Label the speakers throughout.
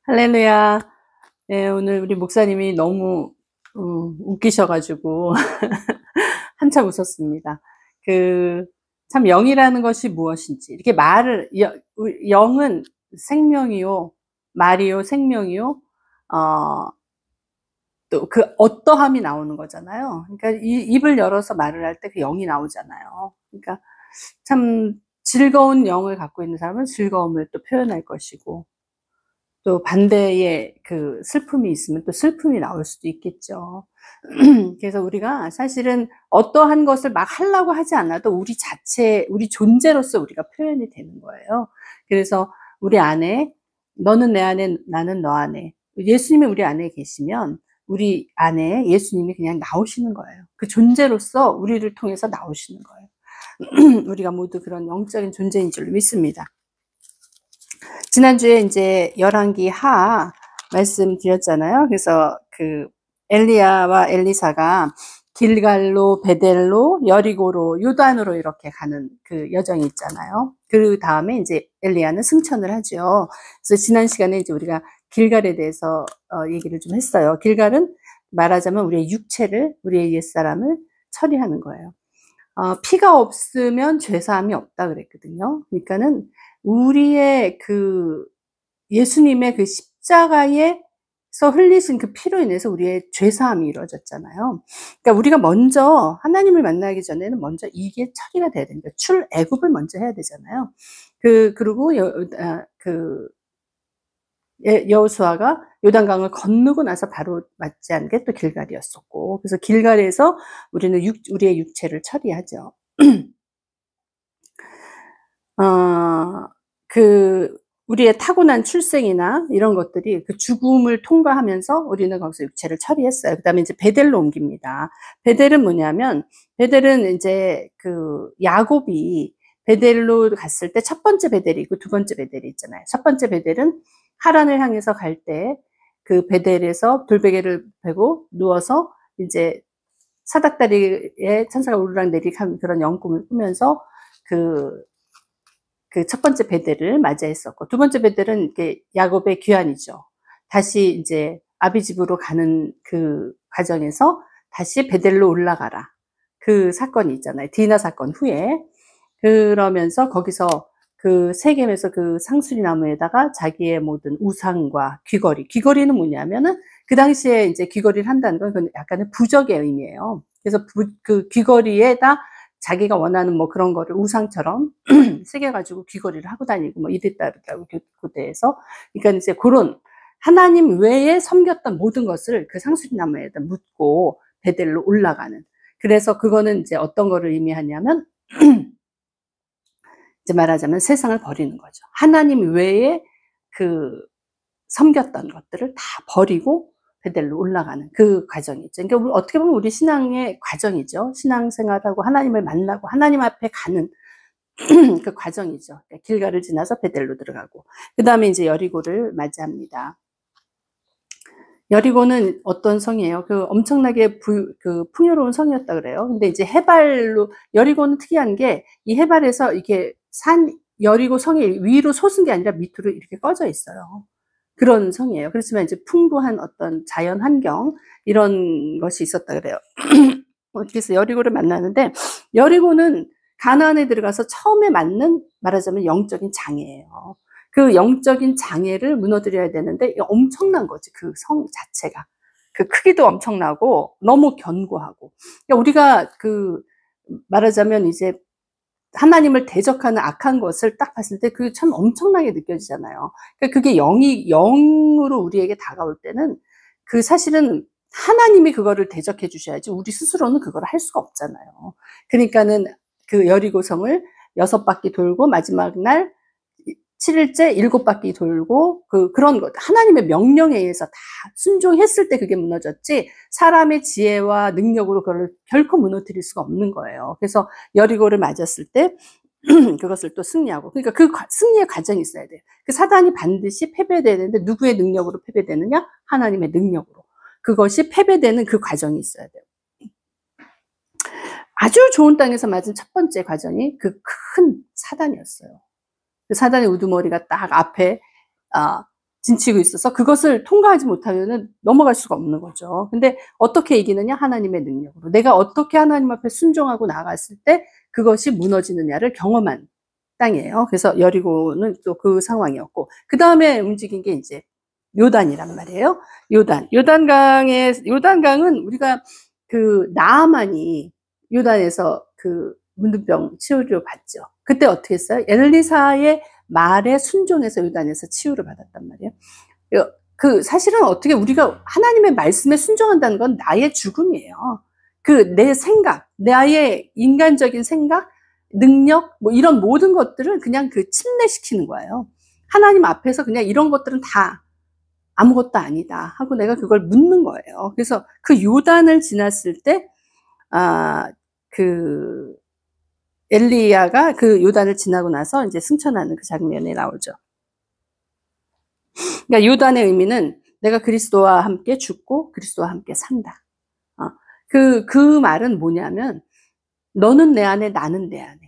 Speaker 1: 할렐루야. 네, 오늘 우리 목사님이 너무 웃기셔가지고 한참 웃었습니다. 참 영이라는 것이 무엇인지 이렇게 영은 생명이요, 말이요, 생명이요. 또 그 어떠함이 나오는 거잖아요. 그러니까 입을 열어서 말을 할 때 그 영이 나오잖아요. 그러니까 참 즐거운 영을 갖고 있는 사람은 즐거움을 또 표현할 것이고, 또 반대의 그 슬픔이 있으면 또 슬픔이 나올 수도 있겠죠. 그래서 우리가 사실은 어떠한 것을 막 하려고 하지 않아도 우리 자체, 우리 존재로서 우리가 표현이 되는 거예요. 그래서 우리 안에, 너는 내 안에, 나는 너 안에, 예수님이 우리 안에 계시면 우리 안에 예수님이 그냥 나오시는 거예요. 그 존재로서 우리를 통해서 나오시는 거예요. 우리가 모두 그런 영적인 존재인 줄 믿습니다. 지난주에 이제 열왕기 하 말씀드렸잖아요. 그래서 그 엘리야와 엘리사가 길갈로, 베델로, 여리고로, 요단으로 이렇게 가는 그 여정이 있잖아요. 그 다음에 이제 엘리야는 승천을 하죠. 그래서 지난 시간에 이제 우리가 길갈에 대해서 얘기를 좀 했어요. 길갈은 말하자면 우리의 육체를, 우리의 옛사람을 처리하는 거예요. 피가 없으면 죄사함이 없다 그랬거든요. 그러니까는 우리의 그 예수님의 그 십자가에서 흘리신 그 피로 인해서 우리의 죄사함이 이루어졌잖아요. 그러니까 우리가 먼저 하나님을 만나기 전에는 먼저 이게 처리가 돼야 됩니다. 출애굽을 먼저 해야 되잖아요. 그리고 여호수아가 요단강을 건너고 나서 바로 맞지 않은 게 또 길갈이었었고, 그래서 길갈에서 우리는 우리의 육체를 처리하죠. 우리의 타고난 출생이나 이런 것들이 그 죽음을 통과하면서 우리는 거기서 육체를 처리했어요. 그 다음에 이제 베델로 옮깁니다. 베델은 뭐냐면, 베델은 이제 그 야곱이 베델로 갔을 때 첫 번째 베델이 있고 두 번째 베델이 있잖아요. 첫 번째 베델은 하란을 향해서 갈 때 그 베델에서 돌베개를 베고 누워서 이제 사닥다리에 천사가 오르락내리락 하는 그런 영꿈을 꾸면서 그 첫 번째 베델을 맞이했었고, 두 번째 베델은 이렇게 야곱의 귀환이죠. 다시 이제 아비 집으로 가는 그 과정에서 다시 베델로 올라가라. 그 사건이 있잖아요. 디나 사건 후에. 그러면서 거기서 그 세겜에서 그 상수리 나무에다가 자기의 모든 우상과 귀걸이는 뭐냐면은 그 당시에 이제 귀걸이를 한다는 건 약간의 부적의 의미예요. 그래서 그 귀걸이에다 자기가 원하는 뭐 그런 거를 우상처럼 새겨가지고 귀걸이를 하고 다니고 뭐 이랬다 그러더라고요, 고대에서. 그러니까 이제 그런 하나님 외에 섬겼던 모든 것을 그 상수리 나무에다 묻고 베델로 올라가는. 그래서 그거는 이제 어떤 거를 의미하냐면 이제 말하자면 세상을 버리는 거죠. 하나님 외에 그 섬겼던 것들을 다 버리고 베델로 올라가는 그 과정이죠. 그러니까 어떻게 보면 우리 신앙의 과정이죠. 신앙생활하고 하나님을 만나고 하나님 앞에 가는 그 과정이죠. 그러니까 길가를 지나서 베델로 들어가고, 그 다음에 이제 여리고를 맞이합니다. 여리고는 어떤 성이에요? 그 엄청나게 풍요로운 성이었다 그래요. 근데 이제 해발로, 여리고는 특이한 게 이 해발에서 이게 여리고 성이 위로 솟은 게 아니라 밑으로 이렇게 꺼져 있어요. 그런 성이에요. 그렇지만 이제 풍부한 어떤 자연 환경, 이런 것이 있었다 그래요. 그래서 여리고를 만나는데, 여리고는 가나안에 들어가서 처음에 맞는, 말하자면 영적인 장애예요. 그 영적인 장애를 무너뜨려야 되는데 엄청난 거지, 그 성 자체가. 그 크기도 엄청나고 너무 견고하고. 그러니까 우리가 말하자면 이제 하나님을 대적하는 악한 것을 딱 봤을 때 그게 참 엄청나게 느껴지잖아요. 그러니까 그게 영으로 우리에게 다가올 때는 그 사실은 하나님이 그거를 대적해 주셔야지 우리 스스로는 그걸 할 수가 없잖아요. 그러니까는 그 여리고성을 6바퀴 돌고 마지막 날 7일째 7바퀴 돌고 그런 것, 하나님의 명령에 의해서 다 순종했을 때 그게 무너졌지 사람의 지혜와 능력으로 그걸 결코 무너뜨릴 수가 없는 거예요. 그래서 여리고를 맞았을 때 그것을 또 승리하고, 그러니까 그 승리의 과정이 있어야 돼요. 그 사단이 반드시 패배되는데 누구의 능력으로 패배되느냐? 하나님의 능력으로. 그것이 패배되는 그 과정이 있어야 돼요. 아주 좋은 땅에서 맞은 첫 번째 과정이 그 큰 사단이었어요. 그 사단의 우두머리가 딱 앞에 진치고 있어서 그것을 통과하지 못하면은 넘어갈 수가 없는 거죠. 근데 어떻게 이기느냐? 하나님의 능력으로. 내가 어떻게 하나님 앞에 순종하고 나갔을 때 그것이 무너지느냐를 경험한 땅이에요. 그래서 여리고는 또 그 상황이었고, 그 다음에 움직인 게 이제 요단이란 말이에요. 요단강은 우리가 그 나아만이 요단에서 그 문둥병 치유를 받죠. 그때 어떻게 했어요? 엘리사의 말에 순종해서 요단에서 치유를 받았단 말이에요. 그 사실은 어떻게 우리가 하나님의 말씀에 순종한다는 건 나의 죽음이에요. 그 내 생각, 나의 인간적인 생각, 능력, 뭐 이런 모든 것들을 그냥 그 침례시키는 거예요. 하나님 앞에서 그냥 이런 것들은 다 아무것도 아니다 하고 내가 그걸 묻는 거예요. 그래서 그 요단을 지났을 때, 그 엘리야가 그 요단을 지나고 나서 이제 승천하는 그 장면이 나오죠. 그러니까 요단의 의미는 내가 그리스도와 함께 죽고 그리스도와 함께 산다. 그 말은 뭐냐면 너는 내 안에 나는 내 안에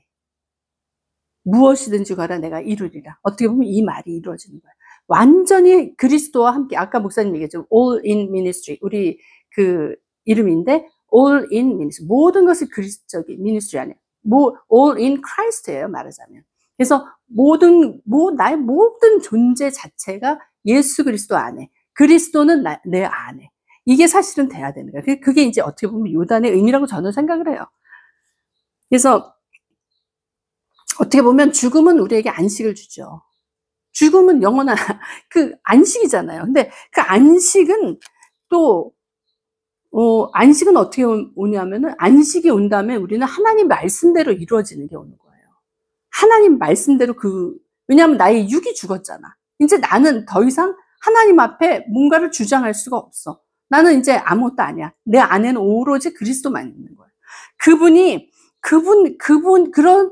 Speaker 1: 무엇이든지 가라 내가 이루리라. 어떻게 보면 이 말이 이루어지는 거야. 완전히 그리스도와 함께, 아까 목사님 얘기했죠. all in ministry. 우리 그 이름인데 all in ministry. 모든 것을 그리스도적인 ministry 안에. all in Christ예요, 말하자면. 그래서 나의 모든 존재 자체가 예수 그리스도 안에. 그리스도는 내 안에. 이게 사실은 돼야 되는 거예요. 그게 이제 어떻게 보면 요단의 의미라고 저는 생각을 해요. 그래서 어떻게 보면 죽음은 우리에게 안식을 주죠. 죽음은 영원한 그 안식이잖아요. 근데 그 안식은 또 안식은 어떻게 오냐면은 안식이 온 다음에 우리는 하나님 말씀대로 이루어지는 게 오는 거예요. 하나님 말씀대로 왜냐하면 나의 육이 죽었잖아. 이제 나는 더 이상 하나님 앞에 뭔가를 주장할 수가 없어. 나는 이제 아무것도 아니야. 내 안에는 오로지 그리스도만 있는 거예요.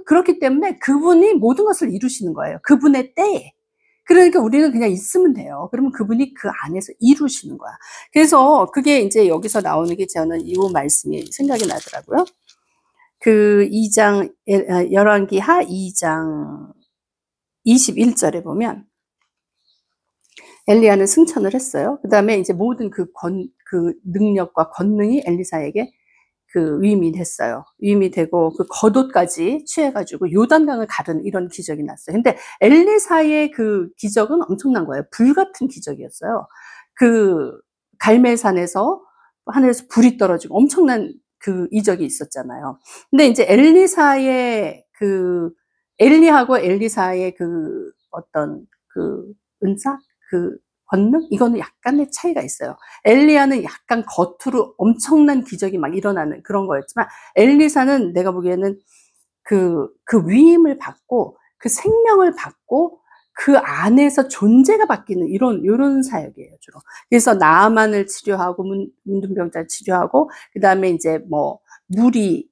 Speaker 1: 그렇기 때문에 그분이 모든 것을 이루시는 거예요. 그분의 때에. 그러니까 우리는 그냥 있으면 돼요. 그러면 그분이 그 안에서 이루시는 거야. 그래서 그게 이제 여기서 나오는 게 저는 이 말씀이 생각이 나더라고요. 그 2장, 열왕기하 2장 21절에 보면 엘리야는 승천을 했어요. 그 다음에 이제 모든 그 능력과 권능이 엘리사에게 그 위임이 됐어요. 위임이 되고 그 겉옷까지 취해가지고 요단강을 가르는 이런 기적이 났어요. 근데 엘리사의 그 기적은 엄청난 거예요. 불같은 기적이었어요. 그 갈멜산에서 하늘에서 불이 떨어지고 엄청난 그 이적이 있었잖아요. 근데 이제 엘리하고 엘리사의 그 어떤 그 은사, 그 권능? 이거는 약간의 차이가 있어요. 엘리야는 약간 겉으로 엄청난 기적이 막 일어나는 그런 거였지만, 엘리사는 내가 보기에는 그 위임을 받고, 그 생명을 받고, 그 안에서 존재가 바뀌는 이런 사역이에요, 주로. 그래서 나아만을 치료하고, 문둥병자를 치료하고, 그 다음에 이제 물이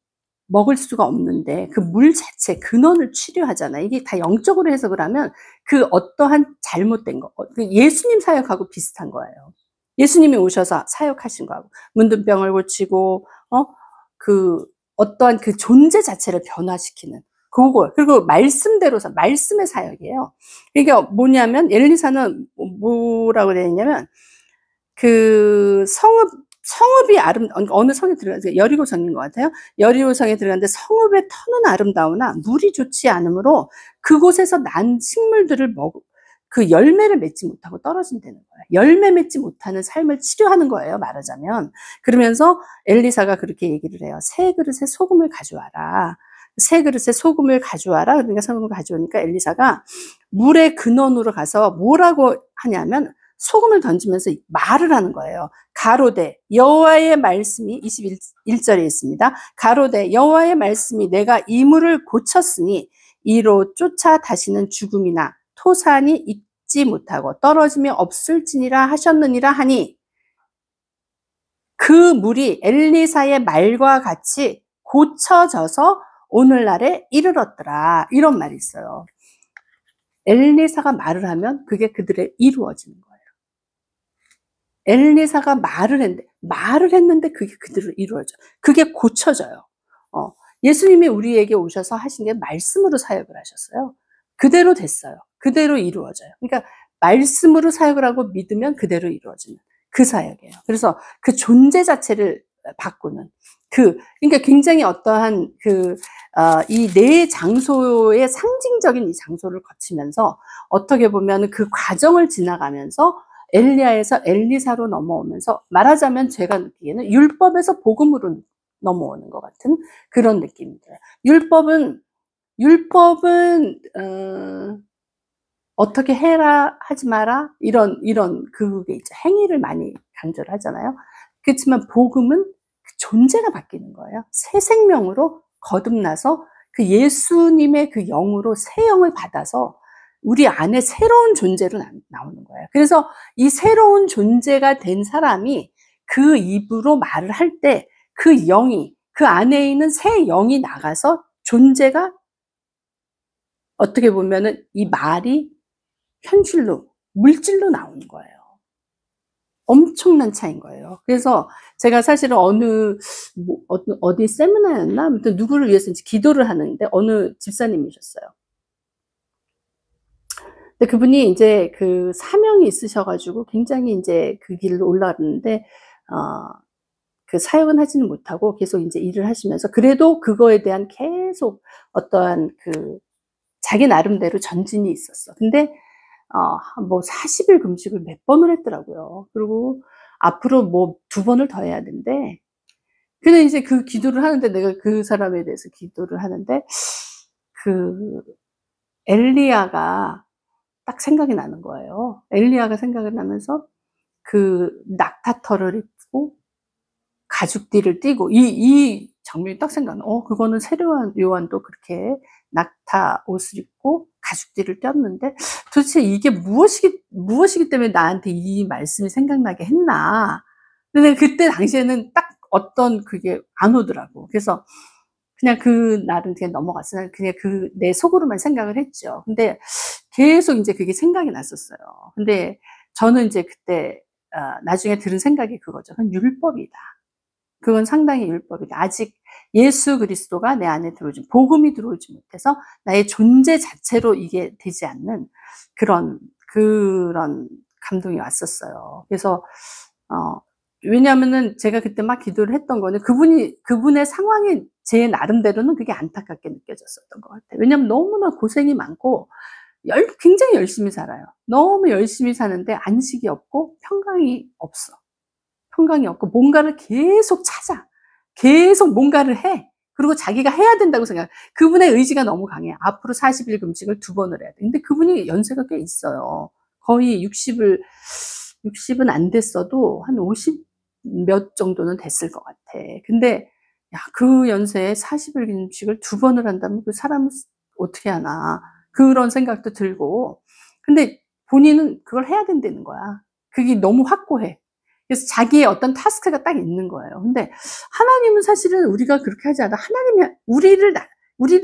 Speaker 1: 먹을 수가 없는데 그 물 자체 근원을 치료하잖아요. 이게 다 영적으로 해석을 하면 그 어떠한 잘못된 거, 예수님 사역하고 비슷한 거예요. 예수님이 오셔서 사역하신 거하고 문둥병을 고치고 어떠한 그 존재 자체를 변화시키는 그거, 그리고 말씀대로서 말씀의 사역이에요. 그러니까 뭐냐면 엘리사는 뭐라고 그래야 되냐면 그 성읍이 어느 성에 들어가서 여리고성인 것 같아요. 여리고성에 들어갔는데 성읍의 터는 아름다우나 물이 좋지 않으므로 그곳에서 난 식물들을 그 열매를 맺지 못하고 떨어진다는 거예요. 열매 맺지 못하는 삶을 치료하는 거예요, 말하자면. 그러면서 엘리사가 그렇게 얘기를 해요. 세 그릇에 소금을 가져와라. 세 그릇에 소금을 가져와라. 그러니까 소금을 가져오니까 엘리사가 물의 근원으로 가서 뭐라고 하냐면 소금을 던지면서 말을 하는 거예요. 가로되 여호와의 말씀이 21절에 있습니다. 가로되 여호와의 말씀이 내가 이 물을 고쳤으니 이로 쫓아 다시는 죽음이나 토산이 있지 못하고 떨어짐이 없을지니라 하셨느니라 하니 그 물이 엘리사의 말과 같이 고쳐져서 오늘날에 이르렀더라. 이런 말이 있어요. 엘리사가 말을 하면 그게 그들의 이루어지는 거예요. 엘리사가 말을 했는데 그게 그대로 이루어져요. 그게 고쳐져요. 예수님이 우리에게 오셔서 하신 게 말씀으로 사역을 하셨어요. 그대로 됐어요. 그대로 이루어져요. 그러니까 말씀으로 사역을 하고 믿으면 그대로 이루어지는 그 사역이에요. 그래서 그 존재 자체를 바꾸는 그러니까 굉장히 어떠한 이 네 장소의 상징적인 이 장소를 거치면서 어떻게 보면 그 과정을 지나가면서 엘리야에서 엘리사로 넘어오면서 말하자면 제가 느끼기에는 율법에서 복음으로 넘어오는 것 같은 그런 느낌이 들어요. 율법은 어떻게 해라 하지 마라 이런 그게 있죠. 행위를 많이 강조를 하잖아요. 그렇지만 복음은 그 존재가 바뀌는 거예요. 새 생명으로 거듭나서 그 예수님의 그 영으로 새 영을 받아서 우리 안에 새로운 존재로 나오는 거예요. 그래서 이 새로운 존재가 된 사람이 그 입으로 말을 할 때 그 영이 그 안에 있는 새 영이 나가서 존재가 어떻게 보면은 이 말이 현실로 물질로 나오는 거예요. 엄청난 차이인 거예요. 그래서 제가 사실은 어디 세미나였나 아무튼 누구를 위해서 기도를 하는데 어느 집사님이셨어요. 근데 그분이 이제 그 사명이 있으셔가지고 굉장히 이제 그 길로 올라갔는데 그 사역은 하지는 못하고 계속 이제 일을 하시면서 그래도 그거에 대한 계속 어떠한 자기 나름대로 전진이 있었어. 근데 뭐 40일 금식을 몇 번을 했더라고요. 그리고 앞으로 뭐 2번을 더 해야 된대. 근데 이제 그 기도를 하는데 내가 그 사람에 대해서 기도를 하는데 엘리야가 딱 생각이 나는 거예요. 엘리야가 생각이 나면서 낙타털을 입고 가죽띠를 띠고 이 장면이 딱 생각나. 그거는 세례 요한도 그렇게 낙타 옷을 입고 가죽띠를 꼈는데 도대체 이게 무엇이기 때문에 나한테 이 말씀이 생각나게 했나. 근데 그때 당시에는 딱 어떤 그게 안 오더라고. 그래서 그냥 그날은 그냥 넘어갔어요. 그냥 내 속으로만 생각을 했죠. 근데 계속 이제 그게 생각이 났었어요. 근데 저는 이제 그때 나중에 들은 생각이 그거죠. 그건 율법이다. 그건 상당히 율법이다. 아직 예수 그리스도가 내 안에 복음이 들어오지 못해서 나의 존재 자체로 이게 되지 않는 그런 감동이 왔었어요. 그래서 왜냐하면은 제가 그때 막 기도를 했던 거는 그분의 상황이 제 나름대로는 그게 안타깝게 느껴졌었던 것 같아요. 왜냐하면 너무나 고생이 많고 굉장히 열심히 살아요. 너무 열심히 사는데 안식이 없고 평강이 없어. 평강이 없고 뭔가를 계속 찾아. 계속 뭔가를 해. 그리고 자기가 해야 된다고 생각해. 그분의 의지가 너무 강해. 앞으로 40일 금식을 2번을 해야 돼. 근데 그분이 연세가 꽤 있어요. 거의 60은 안 됐어도 한 50 몇 정도는 됐을 것 같아. 근데 그 연세에 40일 금식을 2번을 한다면 그 사람은 어떻게 하나. 그런 생각도 들고. 근데 본인은 그걸 해야 된다는 거야. 그게 너무 확고해. 그래서 자기의 어떤 타스크가 딱 있는 거예요. 근데 하나님은 사실은 우리가 그렇게 하지 않아. 하나님이 우리를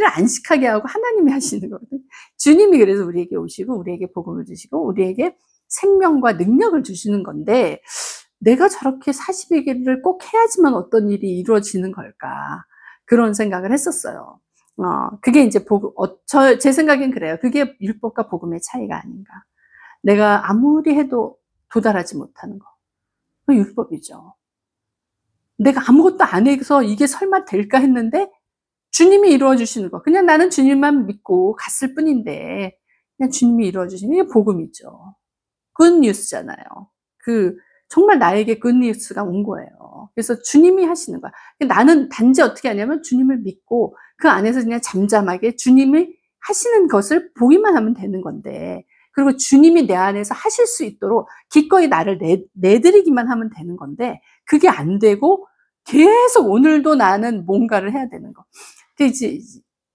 Speaker 1: 안식하게 하고 하나님이 하시는 거거든. 주님이 그래서 우리에게 오시고 우리에게 복음을 주시고 우리에게 생명과 능력을 주시는 건데 내가 저렇게 40일을 꼭 해야지만 어떤 일이 이루어지는 걸까. 그런 생각을 했었어요. 그게 이제 제 생각엔 그래요. 그게 율법과 복음의 차이가 아닌가. 내가 아무리 해도 도달하지 못하는 거. 그 율법이죠. 내가 아무것도 안 해서 이게 설마 될까 했는데 주님이 이루어 주시는 거. 그냥 나는 주님만 믿고 갔을 뿐인데 그냥 주님이 이루어 주시는 게 복음이죠. 굿뉴스잖아요. 정말 나에게 굿뉴스가 온 거예요. 그래서 주님이 하시는 거야. 나는 단지 어떻게 하냐면 주님을 믿고 그 안에서 그냥 잠잠하게 주님이 하시는 것을 보기만 하면 되는 건데 그리고 주님이 내 안에서 하실 수 있도록 기꺼이 나를 내드리기만 하면 되는 건데 그게 안 되고 계속 오늘도 나는 뭔가를 해야 되는 거.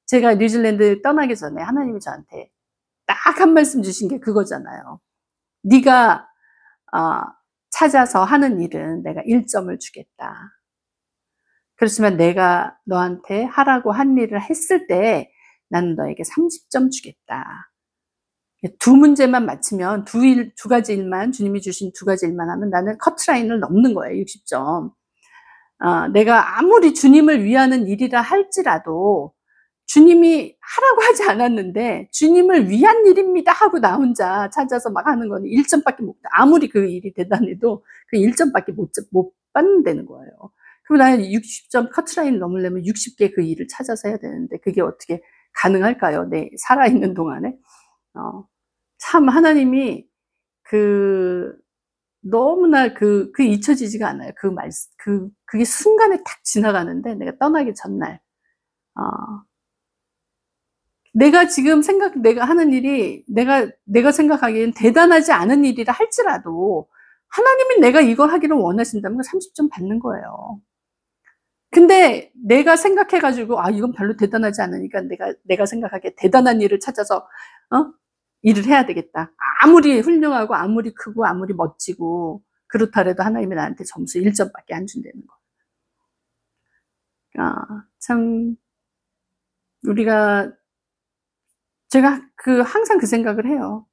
Speaker 1: 제가 뉴질랜드 떠나기 전에 하나님이 저한테 딱 한 말씀 주신 게 그거잖아요. 네가 찾아서 하는 일은 내가 1점을 주겠다. 그렇지만 내가 너한테 하라고 한 일을 했을 때 나는 너에게 30점 주겠다. 2문제만 맞추면 두 가지 일만 주님이 주신 2가지 일만 하면 나는 커트라인을 넘는 거예요. 60점. 내가 아무리 주님을 위하는 일이라 할지라도 주님이 하라고 하지 않았는데 주님을 위한 일입니다 하고 나 혼자 찾아서 막 하는 거는 1점밖에 못, 아무리 그 일이 대단해도 그 1점밖에 못 받는다는 거예요. 그럼 나는 60점 커트라인 넘으려면 60개 그 일을 찾아서 해야 되는데 그게 어떻게 가능할까요? 내 살아있는 동안에. 참 하나님이 너무나 잊혀지지가 않아요. 그게 순간에 탁 지나가는데 내가 떠나기 전날. 내가 지금 내가 하는 일이 내가 생각하기엔 대단하지 않은 일이라 할지라도 하나님이 내가 이걸 하기를 원하신다면 30점 받는 거예요. 근데 내가 생각해가지고 이건 별로 대단하지 않으니까 내가 생각하기에 대단한 일을 찾아서 일을 해야 되겠다. 아무리 훌륭하고 아무리 크고 아무리 멋지고 그렇더라도 하나님이 나한테 점수 1점밖에 안 준다는 거. 참 제가 항상 그 생각을 해요.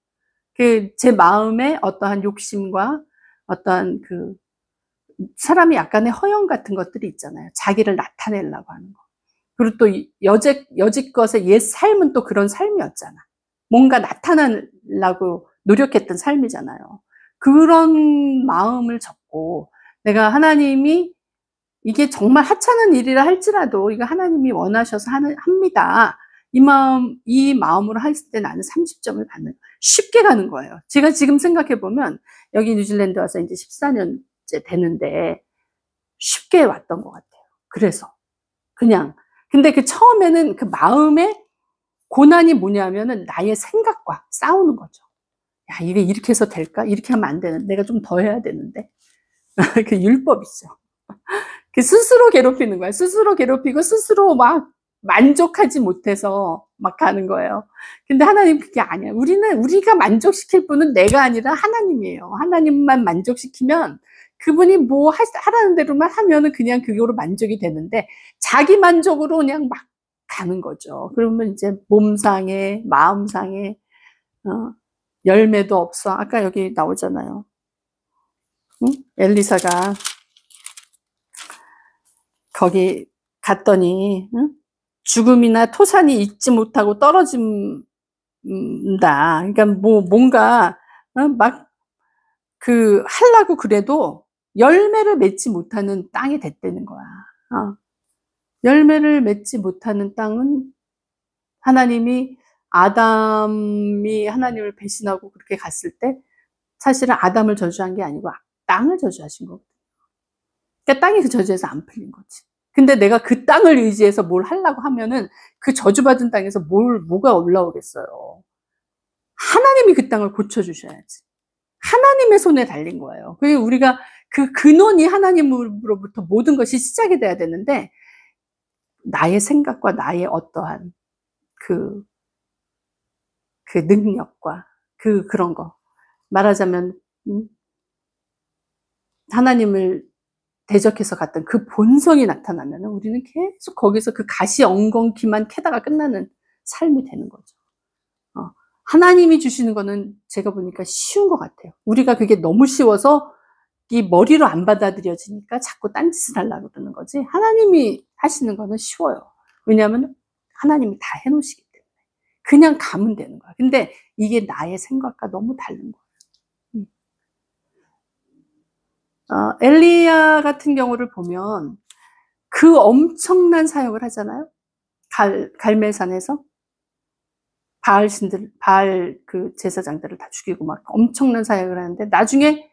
Speaker 1: 제 마음에 어떠한 욕심과 어떠한 사람이 약간의 허영 같은 것들이 있잖아요. 자기를 나타내려고 하는 거. 그리고 또 여지껏의 옛 삶은 또 그런 삶이었잖아. 뭔가 나타나려고 노력했던 삶이잖아요. 그런 마음을 접고 내가 하나님이 이게 정말 하찮은 일이라 할지라도 이거 하나님이 원하셔서 합니다. 이 마음으로 했을 때 나는 30점을 받는, 쉽게 가는 거예요. 제가 지금 생각해보면 여기 뉴질랜드 와서 이제 14년째 되는데 쉽게 왔던 것 같아요. 그래서 근데 처음에는 마음의 고난이 뭐냐면은 나의 생각과 싸우는 거죠. 야, 이게 이렇게 해서 될까? 이렇게 하면 안 되는데, 내가 좀 더 해야 되는데. 율법이죠. 스스로 괴롭히는 거야. 스스로 괴롭히고 스스로 막 만족하지 못해서 막 가는 거예요. 근데 하나님 그게 아니야. 우리가 만족시킬 분은 내가 아니라 하나님이에요. 하나님만 만족시키면 그분이 뭐 하라는 대로만 하면은 그냥 그거로 만족이 되는데 자기 만족으로 그냥 막 가는 거죠. 그러면 이제 몸 상해, 마음 상해, 열매도 없어. 아까 여기 나오잖아요. 응? 엘리사가 거기 갔더니 죽음이나 토산이 잊지 못하고 떨어진다. 그러니까 뭔가 막 하려고 그래도 열매를 맺지 못하는 땅이 됐다는 거야. 열매를 맺지 못하는 땅은 하나님이 아담이 하나님을 배신하고 그렇게 갔을 때 사실은 아담을 저주한 게 아니고 땅을 저주하신 거거든요. 그러니까 땅이 그 저주에서 안 풀린 거지. 근데 내가 그 땅을 의지해서 뭘 하려고 하면은 그 저주받은 땅에서 뭐가 올라오겠어요. 하나님이 그 땅을 고쳐주셔야지. 하나님의 손에 달린 거예요. 그리고 우리가 그 근원이 하나님으로부터 모든 것이 시작이 돼야 되는데 나의 생각과 나의 어떠한 그 능력과 그런 거. 말하자면 하나님을 대적해서 갔던 그 본성이 나타나면 우리는 계속 거기서 그 가시 엉겅퀴만 캐다가 끝나는 삶이 되는 거죠. 하나님이 주시는 거는 제가 보니까 쉬운 것 같아요. 우리가 그게 너무 쉬워서 이 머리로 안 받아들여지니까 자꾸 딴짓을 하려고 그러는 거지. 하나님이 하시는 거는 쉬워요. 왜냐하면 하나님이 다 해놓으시기 때문에. 그냥 가면 되는 거야. 근데 이게 나의 생각과 너무 다른 거예요. 엘리야 같은 경우를 보면 그 엄청난 사역을 하잖아요. 갈멜산에서 바알 제사장들을 다 죽이고 막 엄청난 사역을 하는데 나중에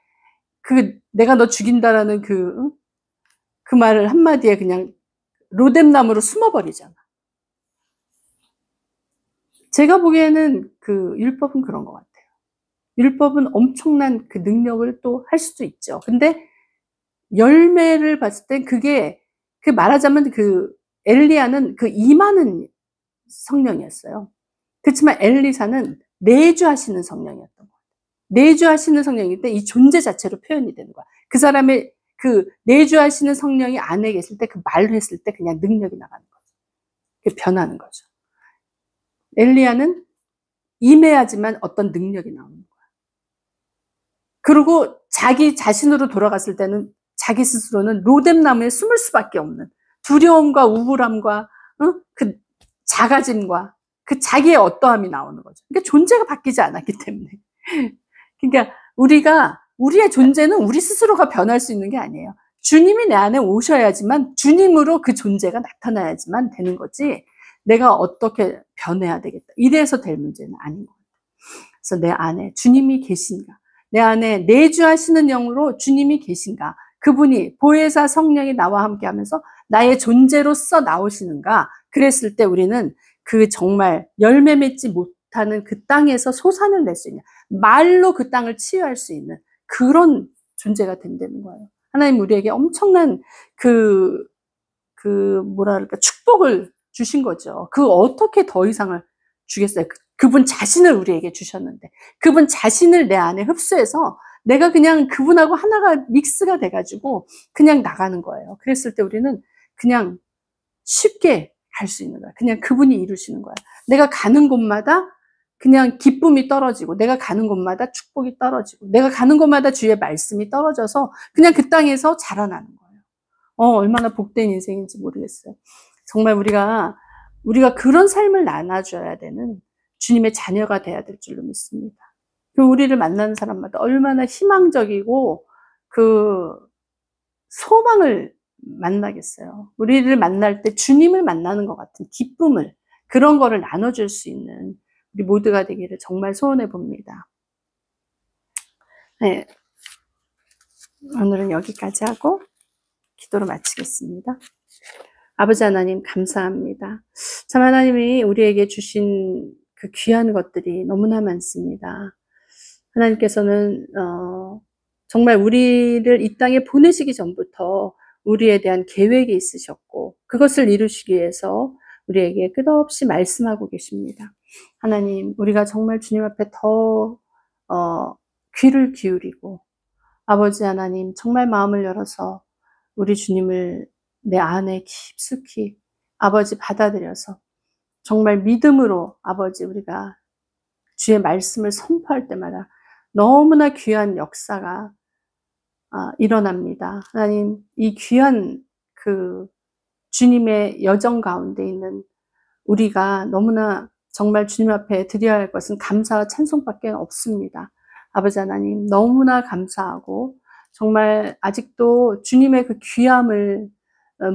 Speaker 1: 내가 너 죽인다라는 그 말을 한마디에 그냥 로뎀나무로 숨어버리잖아. 제가 보기에는 율법은 그런 것 같아요. 율법은 엄청난 그 능력을 또 할 수도 있죠. 근데 열매를 봤을 땐 그게 말하자면 엘리야는 임하는 성령이었어요. 그렇지만 엘리사는 내주하시는 성령이었던 거예요. 내주하시는 성령일 때 이 존재 자체로 표현이 되는 거야. 그 사람의 내주하시는 성령이 안에 계실 때 말을 했을 때 그냥 능력이 나가는 거죠. 변하는 거죠. 엘리야는 임해야지만 어떤 능력이 나오는 거야. 그리고 자기 자신으로 돌아갔을 때는 자기 스스로는 로뎀나무에 숨을 수밖에 없는 두려움과 우울함과 작아짐과 그 자기의 어떠함이 나오는 거죠. 그러니까 존재가 바뀌지 않았기 때문에. 그러니까 우리의 존재는 우리 스스로가 변할 수 있는 게 아니에요. 주님이 내 안에 오셔야지만, 주님으로 그 존재가 나타나야지만 되는 거지, 내가 어떻게 변해야 되겠다, 이래서 될 문제는 아닌 거예요. 그래서 내 안에 주님이 계신가, 내 안에 내주하시는 영으로 주님이 계신가, 그분이 보혜사 성령이 나와 함께 하면서 나의 존재로서 나오시는가, 그랬을 때 우리는 그 정말 열매 맺지 못하는 그 땅에서 소산을 낼 수 있는, 말로 그 땅을 치유할 수 있는 그런 존재가 된다는 거예요. 하나님 우리에게 엄청난 뭐랄까, 축복을 주신 거죠. 그 어떻게 더 이상을 주겠어요. 그분 자신을 우리에게 주셨는데, 그분 자신을 내 안에 흡수해서 내가 그냥 그분하고 하나가 믹스가 돼가지고 그냥 나가는 거예요. 그랬을 때 우리는 그냥 쉽게 갈 수 있는 거야. 그냥 그분이 이루시는 거야. 내가 가는 곳마다 그냥 기쁨이 떨어지고, 내가 가는 곳마다 축복이 떨어지고, 내가 가는 곳마다 주의 말씀이 떨어져서 그냥 그 땅에서 자라나는 거예요. 얼마나 복된 인생인지 모르겠어요. 정말 우리가 그런 삶을 나눠줘야 되는 주님의 자녀가 돼야 될 줄로 믿습니다. 우리를 만나는 사람마다 얼마나 희망적이고 소망을 만나겠어요. 우리를 만날 때 주님을 만나는 것 같은 기쁨을, 그런 거를 나눠줄 수 있는 우리 모두가 되기를 정말 소원해 봅니다. 네, 오늘은 여기까지 하고 기도로 마치겠습니다. 아버지 하나님 감사합니다. 참 하나님이 우리에게 주신 그 귀한 것들이 너무나 많습니다. 하나님께서는 정말 우리를 이 땅에 보내시기 전부터 우리에 대한 계획이 있으셨고, 그것을 이루시기 위해서 우리에게 끝없이 말씀하고 계십니다. 하나님, 우리가 정말 주님 앞에 더 귀를 기울이고, 아버지 하나님 정말 마음을 열어서 우리 주님을 내 안에 깊숙이 아버지 받아들여서 정말 믿음으로 아버지 우리가 주의 말씀을 선포할 때마다 너무나 귀한 역사가 일어납니다. 하나님, 이 귀한 주님의 여정 가운데 있는 우리가 너무나 정말 주님 앞에 드려야 할 것은 감사와 찬송밖에 없습니다. 아버지 하나님, 너무나 감사하고 정말 아직도 주님의 그 귀함을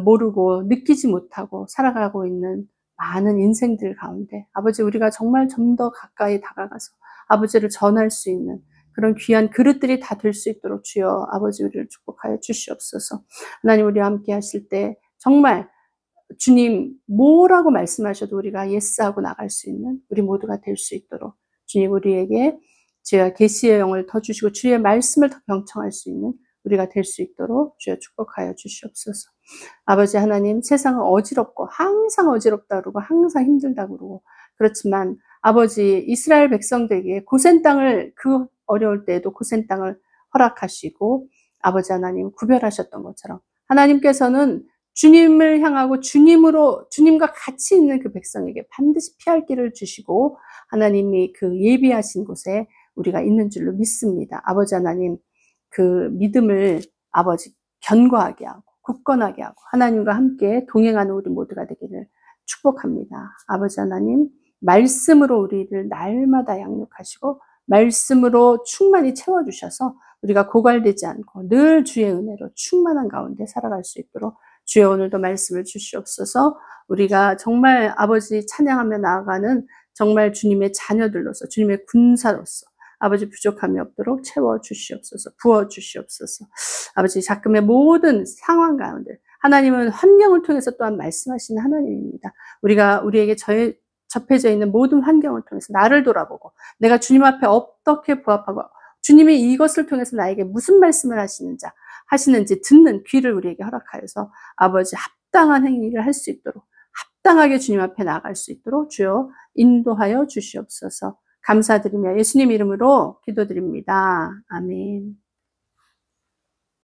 Speaker 1: 모르고 느끼지 못하고 살아가고 있는 많은 인생들 가운데 아버지, 우리가 정말 좀 더 가까이 다가가서 아버지를 전할 수 있는 그런 귀한 그릇들이 다 될 수 있도록 주여 아버지 우리를 축복하여 주시옵소서. 하나님, 우리와 함께 하실 때 정말 주님 뭐라고 말씀하셔도 우리가 예스하고 나갈 수 있는 우리 모두가 될 수 있도록 주님 우리에게 주의 계시의 영을 더 주시고 주의 말씀을 더 경청할 수 있는 우리가 될 수 있도록 주여 축복하여 주시옵소서. 아버지 하나님, 세상은 어지럽고 항상 어지럽다 그러고 항상 힘들다 그러고, 그렇지만 아버지 이스라엘 백성들에게 고센 땅을, 그 어려울 때에도 고센 땅을 허락하시고 아버지 하나님 구별하셨던 것처럼 하나님께서는 주님을 향하고 주님과 같이 있는 그 백성에게 반드시 피할 길을 주시고 하나님이 그 예비하신 곳에 우리가 있는 줄로 믿습니다. 아버지 하나님, 그 믿음을 아버지 견고하게 하고 굳건하게 하고 하나님과 함께 동행하는 우리 모두가 되기를 축복합니다. 아버지 하나님, 말씀으로 우리를 날마다 양육하시고 말씀으로 충만히 채워주셔서 우리가 고갈되지 않고 늘 주의 은혜로 충만한 가운데 살아갈 수 있도록 주여 오늘도 말씀을 주시옵소서. 우리가 정말 아버지 찬양하며 나아가는 정말 주님의 자녀들로서 주님의 군사로서 아버지 부족함이 없도록 채워주시옵소서. 부어주시옵소서. 아버지 작금의 모든 상황 가운데 하나님은 환경을 통해서 또한 말씀하시는 하나님입니다. 우리에게 접해져 있는 모든 환경을 통해서 나를 돌아보고 내가 주님 앞에 어떻게 부합하고 주님이 이것을 통해서 나에게 무슨 말씀을 하시는지 듣는 귀를 우리에게 허락하여서 아버지 합당한 행위를 할 수 있도록 합당하게 주님 앞에 나아갈 수 있도록 주여 인도하여 주시옵소서. 감사드리며 예수님 이름으로 기도드립니다. 아멘.